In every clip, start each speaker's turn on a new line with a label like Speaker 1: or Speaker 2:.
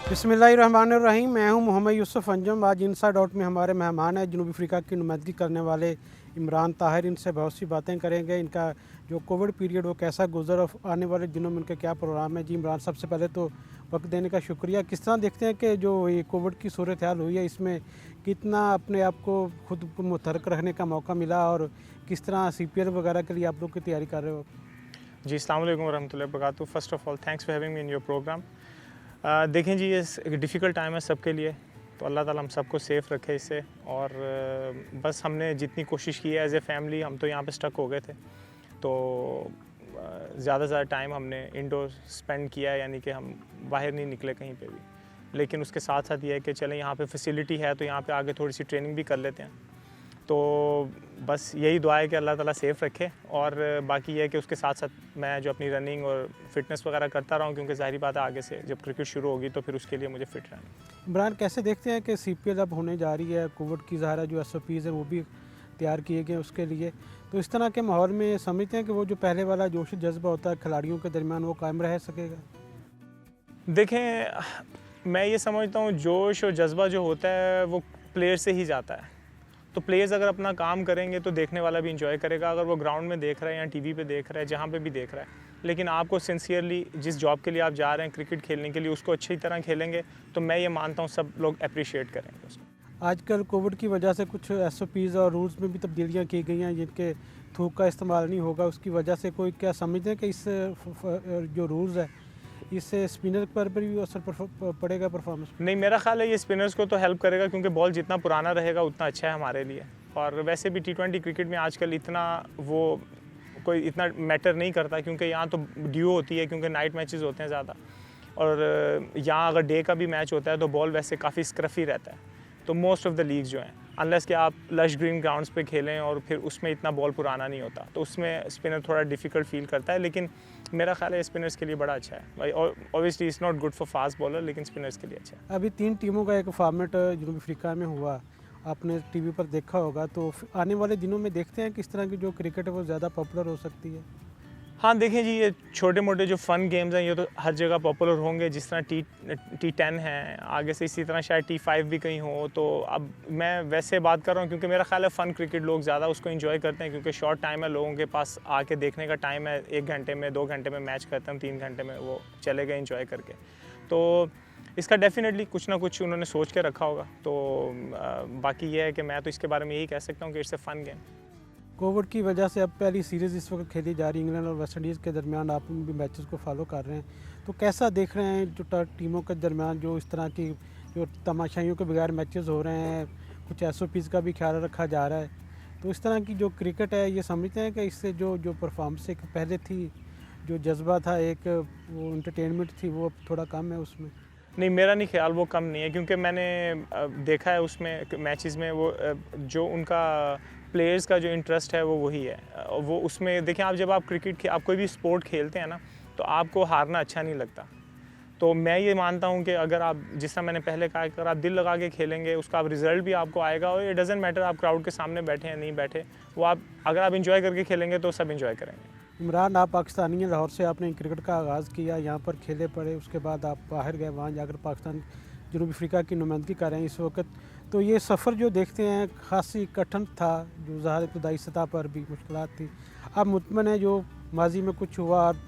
Speaker 1: बिस्मिल्लाहिर्रहमानिर्रहीम। मैं हूं मोहम्मद यूसुफ अंजुम। आज इनसाइड आउट में हमारे मेहमान हैं जनूबी अफ्रीका की नुमाइंदगी करने वाले इमरान ताहिर। इनसे बहुत सी बातें करेंगे। इनका जो कोविड पीरियड वो कैसा गुजर और आने वाले दिनों में उनके क्या प्रोग्राम है। जी इमरान, सबसे पहले तो वक्त देने का शुक्रिया। किस तरह देखते हैं कि जो ये कोविड की सूरत हाल हुई है, इसमें कितना अपने आप को खुद को मुतहरक रखने का मौका मिला और किस तरह CPL वगैरह के लिए आप लोग की तैयारी कर रहे हो?
Speaker 2: जी, अस्सलाम वालेकुम वरहमतुल्लाहि वबरकातुहू। First of all thanks for having me in your programme. देखें जी, ये एक डिफ़िकल्ट टाइम है सबके लिए, तो अल्लाह ताला हम सबको सेफ़ रखे इससे। और बस हमने जितनी कोशिश की है एज़ ए फ़ैमिली, हम तो यहाँ पे स्टक हो गए थे, तो ज़्यादा से ज़्यादा टाइम हमने इंडोर स्पेंड किया है, यानी कि हम बाहर नहीं निकले कहीं पे भी। लेकिन उसके साथ साथ ये है कि चलें, यहाँ पे फैसिलिटी है तो यहाँ पे आगे थोड़ी सी ट्रेनिंग भी कर लेते हैं। तो बस यही दुआ है कि अल्लाह ताला सेफ़ रखे। और बाकी ये है कि उसके साथ साथ मैं जो अपनी रनिंग और फिटनेस वगैरह करता रहूँ, क्योंकि ज़ाहिर बात है आगे से जब क्रिकेट शुरू होगी तो फिर उसके लिए मुझे फ़िट रहना है।
Speaker 1: इमरान, कैसे देखते हैं कि CPL अब होने जा रही है? कोविड की ज़ाहिर है जो SOPs हैं वो भी तैयार किए गए उसके लिए, तो इस तरह के माहौल में समझते हैं कि वो जो पहले वाला जोश जज्बा होता है खिलाड़ियों के दरमियान वो कायम रह सकेगा?
Speaker 2: देखें, मैं ये समझता हूँ जोश और जज्बा जो होता है वो प्लेयर से ही जाता है। तो प्लेयर्स अगर अपना काम करेंगे तो देखने वाला भी इंजॉय करेगा। अगर वो ग्राउंड में देख रहा है या टीवी पे देख रहा है, जहाँ पे भी देख रहा है, लेकिन आपको सिंसियरली जिस जॉब के लिए आप जा रहे हैं क्रिकेट खेलने के लिए, उसको अच्छी तरह खेलेंगे तो मैं ये मानता हूँ सब लोग अप्रिशिएट करेंगे उसको।
Speaker 1: आजकल कोविड की वजह से कुछ SOPs और रूल्स में भी तब्दीलियाँ की गई हैं जिनके थूक का इस्तेमाल नहीं होगा, उसकी वजह से कोई क्या समझते हैं कि इस जो रूल्स है इससे स्पिनर पर भी असर पड़ेगा परफॉर्मेंस?
Speaker 2: नहीं, मेरा ख्याल है ये स्पिनर्स को तो हेल्प करेगा, क्योंकि बॉल जितना पुराना रहेगा उतना अच्छा है हमारे लिए। और वैसे भी T20 क्रिकेट में आजकल इतना वो कोई इतना मैटर नहीं करता, क्योंकि यहाँ तो ड्यू होती है, क्योंकि नाइट मैचेस होते हैं ज़्यादा। और यहाँ अगर डे का भी मैच होता है तो बॉल वैसे काफ़ी स्क्रफी रहता है। तो मोस्ट ऑफ द लीग्स जो हैं, अनलेस कि आप लश ग्रीन ग्राउंड्स पे खेलें और फिर उसमें इतना बॉल पुराना नहीं होता, तो उसमें स्पिनर थोड़ा डिफ़िकल्ट फील करता है। लेकिन मेरा ख्याल है स्पिनर्स के लिए बड़ा अच्छा है भाई। और obviously it's not good for fast bowler, लेकिन स्पिनर्स के लिए अच्छा है।
Speaker 1: अभी 3 टीमों का एक फॉर्मेट जनूबी अफ्रीका में हुआ, आपने टीवी पर देखा होगा, तो आने वाले दिनों में देखते हैं किस तरह की जो क्रिकेट है वो ज़्यादा पॉपुलर हो सकती है?
Speaker 2: हाँ, देखें जी, ये छोटे मोटे जो फ़न गेम्स हैं ये तो हर जगह पॉपुलर होंगे। जिस तरह T10 है, आगे से इसी तरह शायद T5 भी कहीं हो। तो अब मैं वैसे बात कर रहा हूँ क्योंकि मेरा ख्याल है फ़न क्रिकेट लोग ज़्यादा उसको एंजॉय करते हैं, क्योंकि शॉर्ट टाइम है, लोगों के पास आके देखने का टाइम है। 1 घंटे में 2 घंटे में मैच करते हैं, 3 घंटे में वो चले गए एंजॉय करके। तो इसका डेफिनेटली कुछ ना कुछ उन्होंने सोच के रखा होगा। तो बाकी ये है कि मैं तो इसके बारे में यही कह सकता हूँ कि it's a fun game.
Speaker 1: Covid की वजह से अब पहली सीरीज़ इस वक्त खेली जा रही है इंग्लैंड और वेस्ट इंडीज़ के दरमियान, आप भी मैचेस को फॉलो कर रहे हैं, तो कैसा देख रहे हैं जो टीमों के दरमियान जो इस तरह की जो तमाशाइयों के बगैर मैचेस हो रहे हैं, कुछ SOPs का भी ख्याल रखा जा रहा है, तो इस तरह की जो क्रिकेट है ये समझते हैं कि इससे जो जो परफॉर्मेंस एक पहले थी, जो जज्बा था, एक वो इंटरटेनमेंट थी, वो अब थोड़ा कम है उसमें?
Speaker 2: नहीं, मेरा नहीं ख्याल वो कम नहीं है, क्योंकि मैंने देखा है उसमें मैचेस में वो जो उनका प्लेयर्स का जो इंटरेस्ट है वो वही है। वो उसमें देखें, आप जब आप कोई भी स्पोर्ट खेलते हैं ना, तो आपको हारना अच्छा नहीं लगता। तो मैं ये मानता हूँ कि अगर आप, जिस तरह मैंने पहले कहा, अगर आप दिल लगा के खेलेंगे उसका आप रिज़ल्ट भी आपको आएगा। और इट डज़न्ट मैटर आप क्राउड के सामने बैठे हैं नहीं बैठे, वो आप अगर आप इंजॉय करके खेलेंगे तो सब इंजॉय करेंगे।
Speaker 1: इमरान, आप पाकिस्तानी हैं, लाहौर से आपने क्रिकेट का आगाज़ किया, यहाँ पर खेले पड़े, उसके बाद आप बाहर गए, वहाँ जाकर पाकिस्तान जनूबी अफ्रीका की नुमाइंदगी कर रहे हैं इस वक्त, तो ये सफ़र जो देखते हैं खासी कठिन था, जो ज़ाहिर इब्तदाई सतह पर भी मुश्किलात थी, आप मुतमन हैं जो माजी में कुछ हुआ और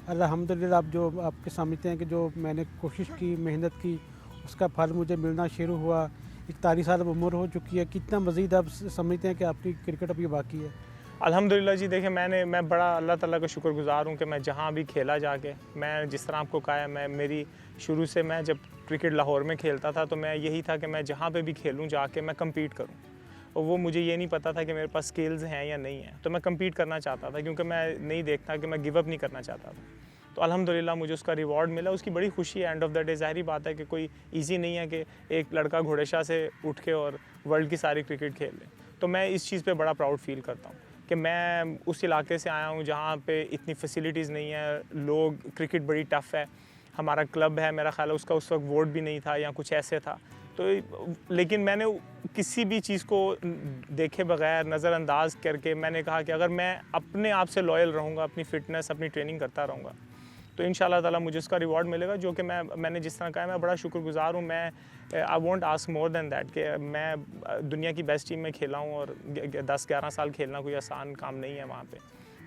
Speaker 1: अल्हम्दुलिल्लाह आप जो आपके समझते हैं कि जो मैंने कोशिश की, मेहनत की, उसका फल मुझे मिलना शुरू हुआ, 41 साल अब उम्र हो चुकी है, कितना मज़ीद आप समझते हैं कि आपकी क्रिकेट अभी बाकी है?
Speaker 2: अल्हम्दुलिल्लाह जी, देखिए मैं बड़ा अल्लाह ताला का शुक्रगुज़ार हूँ कि मैं जहाँ भी खेला जाके, मैं जिस तरह आपको कहा है, मेरी शुरू से, मैं जब क्रिकेट लाहौर में खेलता था तो मैं यही था कि मैं जहाँ पे भी खेलूँ जाके मैं कम्पीट करूँ। और वो मुझे ये नहीं पता था कि मेरे पास स्किल्स हैं या नहीं हैं, तो मैं कम्पीट करना चाहता था, क्योंकि मैं नहीं देखता कि मैं गिव अप नहीं करना चाहता था। तो अल्हम्दुलिल्लाह मुझे उसका रिवॉर्ड मिला, उसकी बड़ी खुशी है। एंड ऑफ द डे ज़ाहिर बात है कि कोई ईज़ी नहीं है कि एक लड़का घोड़ेशाह से उठ के और वर्ल्ड की सारी क्रिकेट खेल ले। तो मैं इस चीज़ पे बड़ा प्राउड फील करता हूँ कि मैं उस इलाके से आया हूँ जहाँ पे इतनी फैसिलिटीज़ नहीं है, लोग, क्रिकेट बड़ी टफ़ है। हमारा क्लब है, मेरा ख़्याल है उसका उस वक्त वोट भी नहीं था या कुछ ऐसे था। तो लेकिन मैंने किसी भी चीज़ को देखे बगैर, नज़रअंदाज करके, मैंने कहा कि अगर मैं अपने आप से लॉयल रहूँगा, अपनी फ़िटनेस, अपनी ट्रेनिंग करता रहूँगा, तो इंशाल्लाह ताला मुझे उसका रिवॉर्ड मिलेगा, जो कि मैंने जिस तरह कहा है, मैं बड़ा शुक्रगुजार हूँ। मैं I won't ask more than that कि मैं दुनिया की बेस्ट टीम में खेला हूँ और 10-11 साल खेलना कोई आसान काम नहीं है वहाँ पे,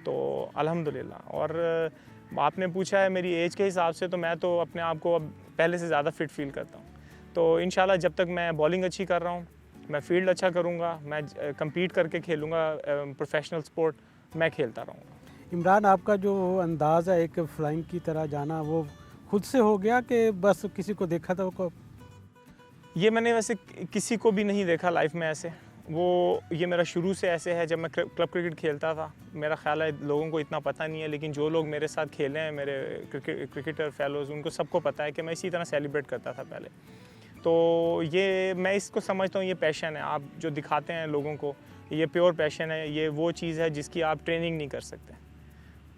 Speaker 2: तो अल्हम्दुलिल्लाह। और आपने पूछा है मेरी एज के हिसाब से, तो मैं तो अपने आप को अब पहले से ज़्यादा फिट फील करता हूँ। तो इंशाल्लाह जब तक मैं बॉलिंग अच्छी कर रहा हूँ, मैं फील्ड अच्छा करूँगा, मैं कम्पीट करके खेलूँगा प्रोफेशनल स्पोर्ट, मैं खेलता रहूँगा।
Speaker 1: इमरान, आपका जो अंदाज़ है एक फ्लाइंग की तरह जाना, वो खुद से हो गया कि बस किसी को देखा था वो?
Speaker 2: ये मैंने वैसे किसी को भी नहीं देखा लाइफ में ऐसे, ये मेरा शुरू से ऐसे है। जब मैं क्लब क्रिकेट खेलता था, मेरा ख्याल है लोगों को इतना पता नहीं है, लेकिन जो लोग मेरे साथ खेले हैं, मेरे क्रिकेटर फेलोज़, उनको सबको पता है कि मैं इसी तरह सेलिब्रेट करता था पहले। तो ये मैं इसको समझता हूँ, ये पैशन है। आप जो दिखाते हैं लोगों को, ये प्योर पैशन है। ये वो चीज़ है जिसकी आप ट्रेनिंग नहीं कर सकते,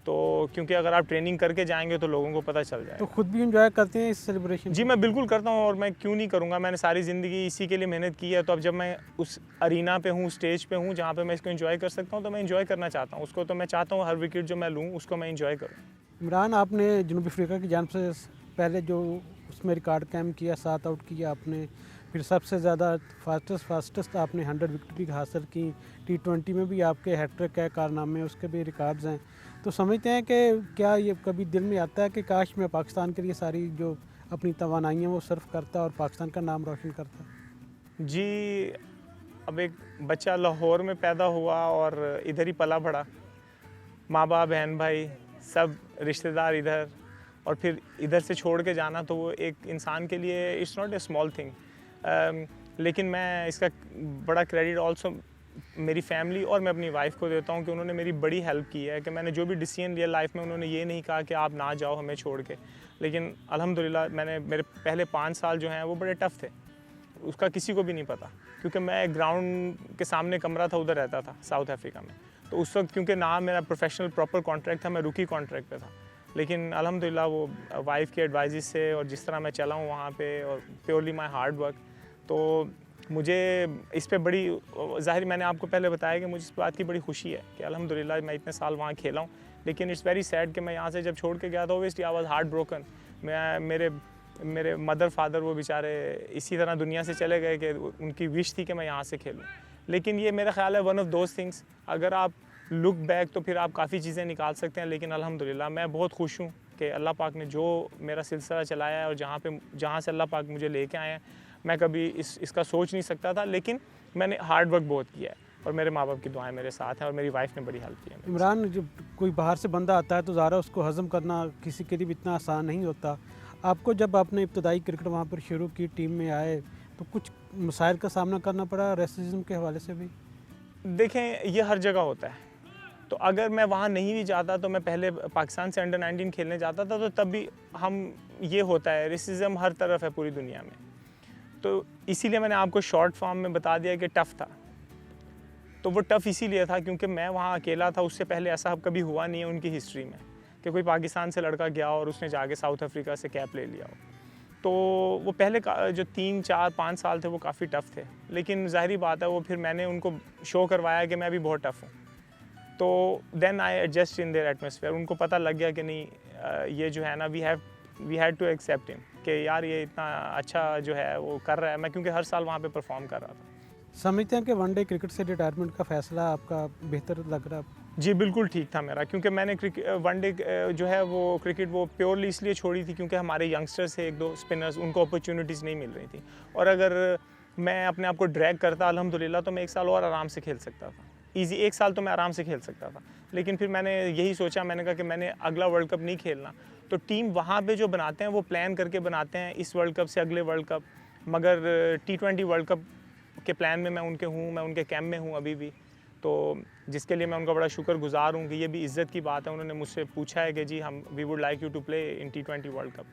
Speaker 2: तो क्योंकि अगर आप ट्रेनिंग करके जाएंगे तो लोगों को पता चल जाएगा।
Speaker 1: तो खुद भी एंजॉय करते हैं इस सेलिब्रेशन?
Speaker 2: जी, मैं बिल्कुल करता हूँ, और मैं क्यों नहीं करूँगा। मैंने सारी ज़िंदगी इसी के लिए मेहनत की है, तो अब जब मैं उस अरीना पे हूँ, स्टेज पे हूँ, जहाँ पे मैं इसको एंजॉय कर सकता हूँ, तो मैं एंजॉय करना चाहता हूँ उसको। तो मैं चाहता हूँ हर विकेट जो मैं लूँ उसको मैं एंजॉय करूँ।
Speaker 1: इमरान, आपने जनूबी अफ्रीका की जानिब से पहले जो उसमें रिकॉर्ड कायम किया, 7 आउट किया आपने, फिर सबसे ज़्यादा फास्टेस्ट आपने 100 विकेट भी हासिल की। T20 में भी आपके हैट्रिक है, कारनामे उसके भी रिकॉर्ड्स हैं। तो समझते हैं कि क्या ये कभी दिल में आता है कि काश मैं पाकिस्तान के लिए सारी जो अपनी तवानाइयाँ वो सर्फ करता और पाकिस्तान का नाम रोशन करता?
Speaker 2: जी, अब एक बच्चा लाहौर में पैदा हुआ और इधर ही पला बढ़ा, माँ बाप, बहन भाई, सब रिश्तेदार इधर, और फिर इधर से छोड़ के जाना, तो वो एक इंसान के लिए it's not a small thing. लेकिन मैं इसका बड़ा क्रेडिट ऑल्सो मेरी फैमिली और मैं अपनी वाइफ को देता हूँ कि उन्होंने मेरी बड़ी हेल्प की है। कि मैंने जो भी डिसीजन लिया लाइफ में, उन्होंने ये नहीं कहा कि आप ना जाओ हमें छोड़ के, लेकिन अल्हम्दुलिल्लाह मेरे पहले 5 साल जो हैं वो बड़े टफ़ थे। उसका किसी को भी नहीं पता, क्योंकि मैं ग्राउंड के सामने कमरा था, उधर रहता था साउथ अफ्रीका में। तो उस वक्त क्योंकि ना मेरा प्रोफेशनल प्रॉपर कॉन्ट्रैक्ट था, मैं रुकी कॉन्ट्रैक्ट पे था, लेकिन अल्हम्दुलिल्लाह वो वाइफ के एडवाइस से और जिस तरह मैं चला हूँ वहाँ पे, और प्योरली माई हार्ड वर्क, तो मुझे इस पे बड़ी ज़ाहिर, मैंने आपको पहले बताया कि मुझे इस बात की बड़ी खुशी है कि अल्हम्दुलिल्लाह मैं इतने साल वहाँ खेला हूँ। लेकिन इट्स वेरी सैड कि मैं यहाँ से जब छोड़ के गया था, obviously I was heart broken. मेरे मदर फादर वो बेचारे इसी तरह दुनिया से चले गए कि उनकी विश थी कि मैं यहाँ से खेलूँ। लेकिन ये मेरा ख्याल है वन ऑफ दोज थिंग्स, अगर आप लुक बैक तो फिर आप काफ़ी चीज़ें निकाल सकते हैं। लेकिन अल्हम्दुलिल्लाह मैं बहुत खुश हूँ कि अल्लाह पाक ने जो मेरा सिलसिला चलाया है और जहाँ से अल्लाह पाक मुझे लेके आए हैं, मैं कभी इसका सोच नहीं सकता था। लेकिन मैंने हार्ड वर्क बहुत किया है, और मेरे माँ बाप की दुआएं मेरे साथ हैं, और मेरी वाइफ ने बड़ी हेल्प की है।
Speaker 1: इमरान, जब कोई बाहर से बंदा आता है तो ज़ारा उसको हज़म करना किसी के लिए भी इतना आसान नहीं होता। आपको जब आपने इब्तदाई क्रिकेट वहाँ पर शुरू की, टीम में आए, तो कुछ मसाइल का सामना करना पड़ा रेसिज्म के हवाले से भी?
Speaker 2: देखें, ये हर जगह होता है। तो अगर मैं वहाँ नहीं भी जाता, तो मैं पहले पाकिस्तान से अंडर-19 खेलने जाता था, तो तब भी ये होता है, रेसिज्म हर तरफ है पूरी दुनिया में। तो इसीलिए मैंने आपको शॉर्ट फॉर्म में बता दिया कि टफ़ था। तो वो टफ़ इसीलिए था क्योंकि मैं वहाँ अकेला था। उससे पहले ऐसा कभी हुआ नहीं है उनकी हिस्ट्री में कि कोई पाकिस्तान से लड़का गया और उसने जाके साउथ अफ्रीका से कैप ले लिया हो। तो वो पहले जो 3, 4, 5 साल थे वो काफ़ी टफ़ थे। लेकिन ज़ाहिरी बात है, वो फिर मैंने उनको शो करवाया कि मैं भी बहुत टफ़ हूँ। तो then I adjust in their atmosphere. उनको पता लग गया कि नहीं, ये जो है ना, we had to accept him, कि यार ये इतना अच्छा जो है वो कर रहा है। मैं क्योंकि हर साल वहाँ पे परफॉर्म कर रहा था।
Speaker 1: समझते हैं कि वनडे क्रिकेट से रिटायरमेंट का फ़ैसला आपका बेहतर लग रहा?
Speaker 2: जी, बिल्कुल ठीक था मेरा, क्योंकि मैंने वनडे जो है वो क्रिकेट वो प्योरली इसलिए छोड़ी थी क्योंकि हमारे यंगस्टर्स थे 1-2 स्पिनर्स, उनको अपॉर्चुनिटीज़ नहीं मिल रही थी। और अगर मैं अपने आप को ड्रैग करता अल्हम्दुलिल्लाह, तो मैं 1 साल और आराम से खेल सकता था। ईज़ी 1 साल तो मैं आराम से खेल सकता था। लेकिन फिर मैंने यही सोचा, मैंने कहा कि मैंने अगला वर्ल्ड कप नहीं खेलना। तो टीम वहाँ पे जो बनाते हैं वो प्लान करके बनाते हैं, इस वर्ल्ड कप से अगले वर्ल्ड कप। मगर T20 वर्ल्ड कप के प्लान में मैं उनके कैंप में हूँ अभी भी। तो जिसके लिए मैं उनका बड़ा शुक्रगुज़ार हूँ कि ये भी इज़्ज़त की बात है। उन्होंने मुझसे पूछा है कि जी we would like you to play in T20 world cup.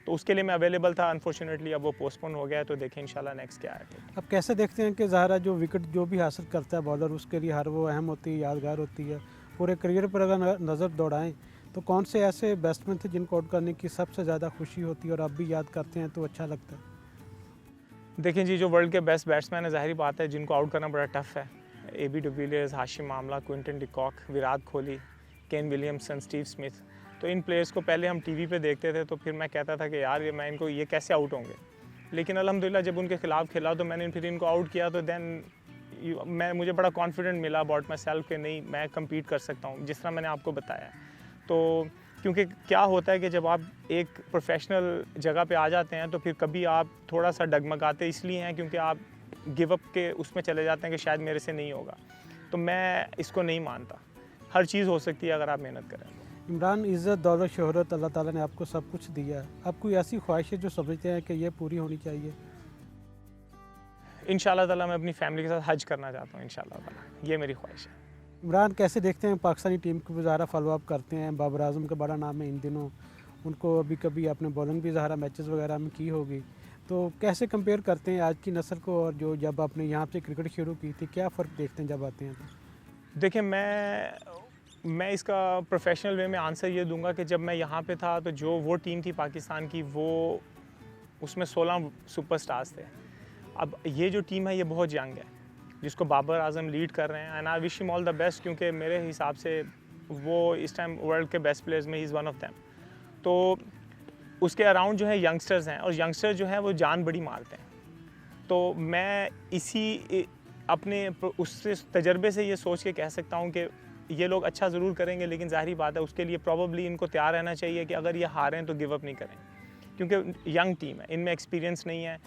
Speaker 2: तो उसके लिए मैं अवेलेबल था। अनफॉर्चुनेटली अब वो पोस्टपोन हो गया है, तो देखें इंशाल्लाह नेक्स्ट क्या है।
Speaker 1: अब कैसे देखते हैं कि ज़ाहिर जो विकेट जो भी हासिल करता है बॉलर, उसके लिए हर वो अहम होती है, यादगार होती है। पूरे करियर पर अगर नज़र दौड़ाएं तो कौन से ऐसे बैट्समैन थे जिनको आउट करने की सबसे ज़्यादा खुशी होती है और आप भी याद करते हैं तो अच्छा लगता है?
Speaker 2: देखें जी, जो वर्ल्ड के बेस्ट बैट्समैन है, ज़ाहिर बात है जिनको आउट करना बड़ा टफ़ है। AB de Villiers, Hashim Amla, Quinton de Kock, Virat Kohli, Kane Williamson, Steve Smith. तो इन प्लेयर्स को पहले हम टीवी पे देखते थे, तो फिर मैं कहता था कि यार मैं इनको ये कैसे आउट होंगे, लेकिन अल्हम्दुलिल्लाह जब उनके खिलाफ खेला तो मैंने फिर इनको आउट किया, तो देन मुझे बड़ा कॉन्फिडेंट मिला अबाउट माई सेल्फ कि नहीं मैं कम्पीट कर सकता हूँ, जिस तरह मैंने आपको बताया। तो क्योंकि क्या होता है कि जब आप एक प्रोफेशनल जगह पे आ जाते हैं तो फिर कभी आप थोड़ा सा डगमगाते इसलिए हैं क्योंकि आप गिव अप के उसमें चले जाते हैं कि शायद मेरे से नहीं होगा। तो मैं इसको नहीं मानता, हर चीज़ हो सकती है अगर आप मेहनत करें।
Speaker 1: इमरान, इज़्ज़त, दौलत, शोहरत अल्लाह ताला ने आपको सब कुछ दिया है। आप कोई ऐसी ख्वाहिश है जो समझते हैं कि ये पूरी होनी चाहिए?
Speaker 2: इंशाल्लाह ताला मैं अपनी फैमिली के साथ हज करना चाहता हूँ, इंशाल्लाह ताला, ये मेरी ख्वाहिश है।
Speaker 1: इमरान, कैसे देखते हैं पाकिस्तानी टीम को ज़ाहिर फॉलो अप करते हैं, बाबर आजम का बड़ा नाम है इन दिनों, उनको अभी कभी आपने बॉलिंग भी ज़ाहिर मैचेस वगैरह में की होगी, तो कैसे कंपेयर करते हैं आज की नस्ल को और जो जब आपने यहाँ से क्रिकेट शुरू की थी, क्या फ़र्क देखते हैं जब आते हैं तो?
Speaker 2: देखिए मैं इसका प्रोफेशनल वे में आंसर ये दूंगा कि जब मैं यहाँ पे था तो जो वो टीम थी पाकिस्तान की, वो उसमें 16 सुपरस्टार्स थे। अब ये जो टीम है ये बहुत यंग है, जिसको बाबर आजम लीड कर रहे हैं, and I wish him all the best, क्योंकि मेरे हिसाब से वो इस टाइम वर्ल्ड के बेस्ट प्लेयर्स में he is one of them. तो उसके अराउंड जो है यंगस्टर्स हैं, और यंगस्टर जो हैं वो जान बड़ी मारते हैं। तो मैं अपने उससे तजर्बे से ये सोच के कह सकता हूँ कि ये लोग अच्छा ज़रूर करेंगे, लेकिन ज़ाहिर बात है उसके लिए प्रॉबली इनको तैयार रहना चाहिए कि अगर ये हारें तो गिव अप नहीं करें, क्योंकि यंग टीम है, इनमें एक्सपीरियंस नहीं है।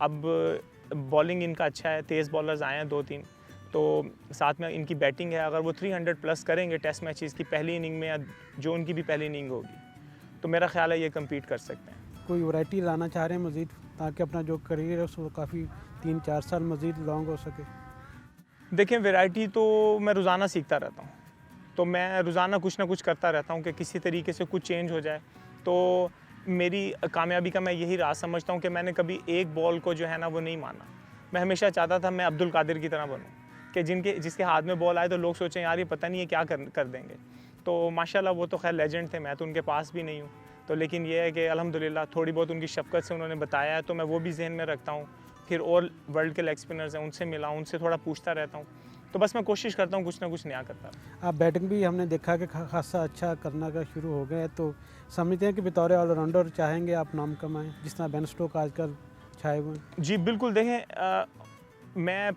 Speaker 2: अब बॉलिंग इनका अच्छा है, तेज़ बॉलर्स आए हैं 2-3, तो साथ में इनकी बैटिंग है। अगर वो 300 प्लस करेंगे टेस्ट मैचेस की पहली इनिंग में, या जो उनकी भी पहली इनिंग होगी, तो मेरा ख्याल है ये कम्पीट कर सकते हैं।
Speaker 1: कोई वैरायटी लाना चाह रहे हैं मज़ीद, ताकि अपना जो करियर है उसको काफ़ी 3-4 साल मज़ीद लॉन्ग हो सके?
Speaker 2: देखें, वैरायटी तो मैं रोज़ाना सीखता रहता हूँ, तो मैं रोज़ाना कुछ ना कुछ करता रहता हूँ कि किसी तरीके से कुछ चेंज हो जाए। तो मेरी कामयाबी का मैं यही राज समझता हूँ कि मैंने कभी एक बॉल को जो है ना वो नहीं माना। मैं हमेशा चाहता था मैं अब्दुल कादिर की तरह बनूँ, कि जिसके हाथ में बॉल आए तो लोग सोचें यार ये पता नहीं है क्या कर देंगे। तो माशाल्लाह वो तो खैर लेजेंड थे, मैं तो उनके पास भी नहीं हूँ, तो लेकिन ये है कि अल्हम्दुलिल्लाह थोड़ी बहुत उनकी शफ़क़त से उन्होंने बताया है, तो मैं वो भी जहन में रखता हूँ। फिर और वर्ल्ड के लेग स्पिनर्स हैं, उनसे मिला, उनसे थोड़ा पूछता रहता हूँ। तो बस मैं कोशिश करता हूँ कुछ ना कुछ नया करता।
Speaker 1: आप बैटिंग भी हमने देखा कि खासा अच्छा करना का शुरू हो गए, तो समझते हैं कि बतौर ऑलराउंडर चाहेंगे आप नाम कमाएं, जिस तरह बेन स्टोक आजकल छाए हुए हैं?
Speaker 2: जी बिल्कुल, देखें मैं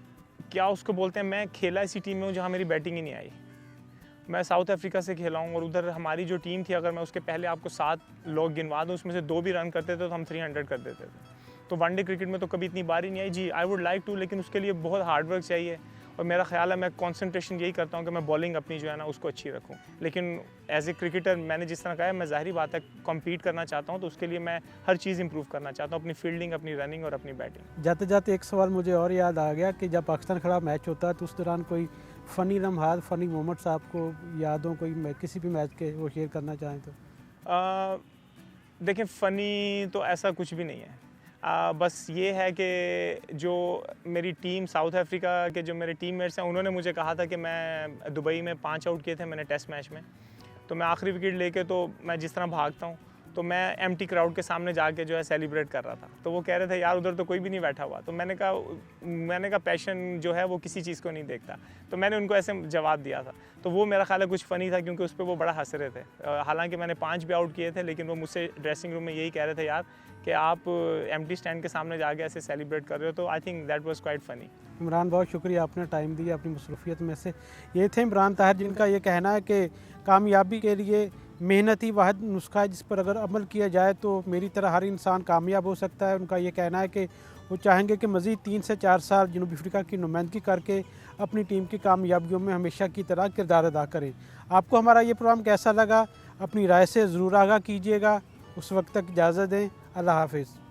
Speaker 2: क्या उसको बोलते हैं, मैं खेला इसी टीम में हूँ जहाँ मेरी बैटिंग ही नहीं आई। मैं साउथ अफ्रीका से खेला हूँ, और उधर हमारी जो टीम थी, अगर मैं उसके पहले आपको 7 लोग गिनवा दूँ, उसमें से 2 भी रन करते थे तो हम 300 कर देते थे। तो वनडे क्रिकेट में तो कभी इतनी बारी नहीं आई। जी आई वुड लाइक टू, लेकिन उसके लिए बहुत हार्ड वर्क चाहिए, और मेरा ख्याल है मैं कंसंट्रेशन यही करता हूँ कि मैं बॉलिंग अपनी जो है ना उसको अच्छी रखूँ। लेकिन एज ए क्रिकेटर मैंने जिस तरह कहा है, मैं ज़ाहिर बात है कम्पीट करना चाहता हूँ, तो उसके लिए मैं हर चीज़ इंप्रूव करना चाहता हूँ, अपनी फील्डिंग, अपनी रनिंग और अपनी बैटिंग।
Speaker 1: जाते जाते एक सवाल मुझे और याद आ गया कि जब पाकिस्तान के खिलाफ मैच होता है तो उस दौरान कोई फ़नी लम्हात, फ़नी मोमेंट्स आपको याद हो, कोई किसी भी मैच के, वो शेयर करना चाहें तो?
Speaker 2: देखें, फ़नी तो ऐसा कुछ भी नहीं है। बस ये है कि जो मेरी टीम साउथ अफ्रीका के जो मेरे टीममेट्स हैं, उन्होंने मुझे कहा था कि मैं दुबई में 5 आउट किए थे मैंने टेस्ट मैच में, तो मैं आखिरी विकेट लेके, तो मैं जिस तरह भागता हूँ, तो मैं एम्प्टी क्राउड के सामने जाके जो है सेलिब्रेट कर रहा था। तो वो कह रहे थे यार उधर तो कोई भी नहीं बैठा हुआ। तो मैंने कहा पैशन जो है वो किसी चीज़ को नहीं देखता। तो मैंने उनको ऐसे जवाब दिया था। तो वो मेरा ख्याल है कुछ फ़नी था, क्योंकि उस पर वो बड़ा हंस रहे थे। हालांकि मैंने 5 भी आउट किए थे, लेकिन वो मुझसे ड्रेसिंग रूम में यही कह रहे थे यार कि आप एम्प्टी स्टैंड के सामने जाके ऐसे सेलिब्रेट कर रहे हो। तो I think that was quite funny.
Speaker 1: Imran, बहुत शुक्रिया, आपने टाइम दिया अपनी मसरूफियत में से। ये थे इमरान ताहिर, जिनका ये कहना है कि कामयाबी के लिए मेहनत ही वाहिद नुस्खा है, जिस पर अगर अमल किया जाए तो मेरी तरह हर इंसान कामयाब हो सकता है। उनका ये कहना है कि वो चाहेंगे कि मज़ीद 3 से 4 साल जनूबी अफ्रीका की नुमाइंदगी करके अपनी टीम की कामयाबियों में हमेशा की तरह किरदार अदा करें। आपको हमारा ये प्रोग्राम कैसा लगा, अपनी राय से ज़रूर आगाह कीजिएगा। उस वक्त तक इजाज़त दें। अल्लाह हाफ़िज़।